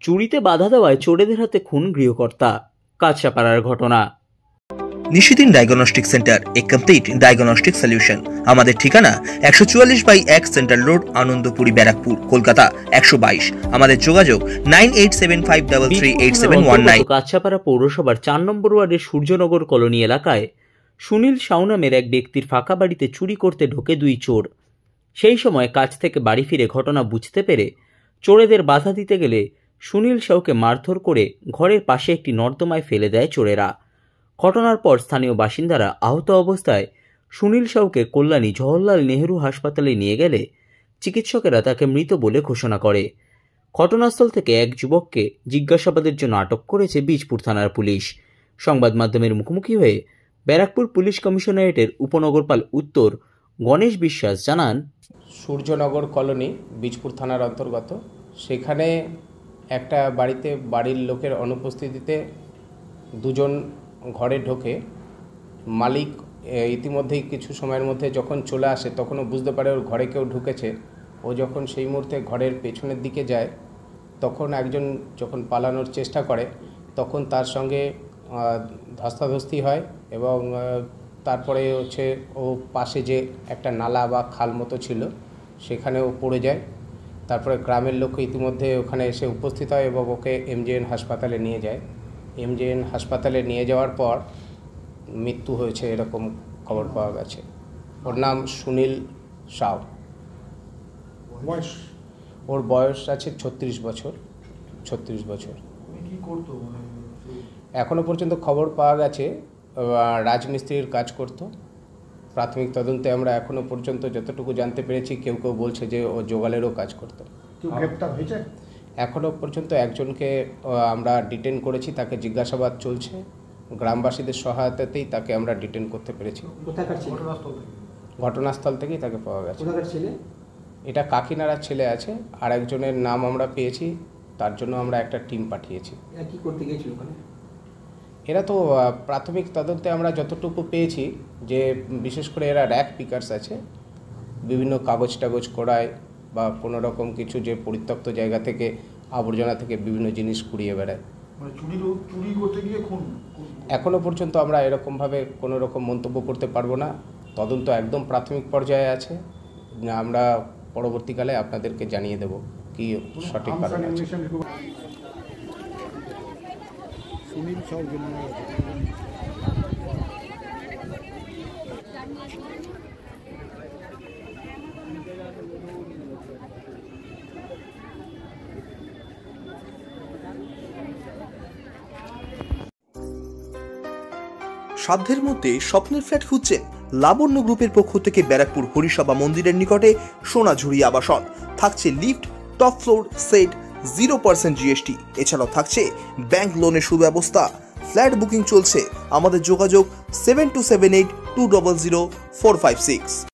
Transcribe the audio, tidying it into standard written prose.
চুরিতে বাধা দেওয়ায় চোরেদের হাতে খুন গৃহকর্তা। কাছাপাড়ার ঘটনা। নিশিদিন ডায়াগনস্টিক সেন্টার, এ কমপ্লিট ডায়াগনস্টিক সলিউশন। আমাদের ঠিকানা 144/1 সেন্ট্রাল রোড, আনন্দপুরি, ব্যারাকপুর, কলকাতা 122। আমাদের যোগাযোগ 9875338719। কাছাপাড়া পৌরসভার 4 নম্বর ওয়ার্ডের সূর্যনগর কলোনি এলাকায় সুনীল সাউ নামের এক ব্যক্তির ফাঁকা বাড়িতে চুরি করতে ঢোকে 2 চোর। সেই সময় কাজ থেকে বাড়ি ফিরে ঘটনা বুঝতে পেরে চোরেদের বাধা দিতে গেলে সুনীল সাউকে মারধর করে ঘরের পাশে একটি নর্দমায় ফেলে দেয় চোরেরা। ঘটনার পর স্থানীয় বাসিন্দারা আহত অবস্থায় সুনীল সাউকে কল্যাণী জওহরলাল নেহেরু হাসপাতালে নিয়ে গেলে চিকিৎসকেরা তাকে মৃত বলে ঘোষণা করে। ঘটনাস্থল থেকে এক যুবককে জিজ্ঞাসাবাদের জন্য আটক করেছে বীজপুর থানার পুলিশ। সংবাদ মাধ্যমের মুখোমুখি হয়ে ব্যারাকপুর পুলিশ কমিশনারেটের উপনগরপাল উত্তর গণেশ বিশ্বাস জানান, সূর্যনগর কলোনি বীজপুর থানার অন্তর্গত, সেখানে একটা বাড়িতে বাড়ির লোকের অনুপস্থিতিতে 2 জন ঘরে ঢোকে। মালিক ইতিমধ্যেই কিছু সময়ের মধ্যে যখন চলে আসে তখনও বুঝতে পারে ওর ঘরে কেউ ঢুকেছে। ও যখন সেই মুহূর্তে ঘরের পেছনের দিকে যায় তখন একজন যখন পালানোর চেষ্টা করে তখন তার সঙ্গে ধস্তাধস্তি হয় এবং তারপরে হচ্ছে ও পাশে যে একটা নালা বা খাল মতো ছিল সেখানে ও পড়ে যায়। তারপরে গ্রামের লোক ইতিমধ্যে ওখানে এসে উপস্থিত হয় এবং ওকে MJN হাসপাতালে নিয়ে যায়। MJN হাসপাতালে নিয়ে যাওয়ার পর মৃত্যু হয়েছে এরকম খবর পাওয়া গেছে। ওর নাম সুনীল সাউ। ওর বয়স আছে 36 বছর। এখনও পর্যন্ত খবর পাওয়া গেছে রাজমিস্ত্রির কাজ করত। প্রাথমিক তদন্তে আমরা এখনও পর্যন্ত যতটুকু জানতে পেরেছি কেউ কেউ বলছে যে ও জোগালেরও কাজ করত। এখনও পর্যন্ত একজনকে আমরা ডিটেন করেছি, তাকে জিজ্ঞাসাবাদ চলছে। গ্রামবাসীদের সহায়তাতেই তাকে আমরা ডিটেন করতে পেরেছি। ঘটনাস্থল থেকেই তাকে পাওয়া গেছে। এটা কাকিনাড়ার ছেলে আছে, আর একজনের নাম আমরা পেয়েছি, তার জন্য আমরা একটা টিম পাঠিয়েছি। কি করতে গিয়েছিল ওখানে? এরা তো প্রাথমিক তদন্তে আমরা যতটুকু পেয়েছি যে বিশেষ করে এরা র্যাক পিকার্স আছে, বিভিন্ন কাগজ টাগজ করায় বা কোনো রকম কিছু যে পরিত্যক্ত জায়গা থেকে আবর্জনা থেকে বিভিন্ন জিনিস কুড়িয়ে বেড়ায়। চুরি করতে গিয়ে খুন? এখনও পর্যন্ত আমরা এরকমভাবে কোনো রকম মন্তব্য করতে পারবো না। তদন্ত একদম প্রাথমিক পর্যায়ে আছে। আমরা পরবর্তীকালে আপনাদেরকে জানিয়ে দেব কি সঠিক কারণ আছে। সাধ্যের মধ্যে স্বপ্নের ফ্ল্যাট খুঁজছেন? লাবণ্য গ্রুপের পক্ষ থেকে ব্যারাকপুর হরিসভা মন্দিরের নিকটে সোনাঝুরি আবাসন। থাকছে lift, top floor, set, 0% GST। এছাড়াও থাকছে ব্যাংক লোনের সুব্যবস্থা। ফ্ল্যাট বুকিং চলছে। আমাদের যোগাযোগ 7278200456।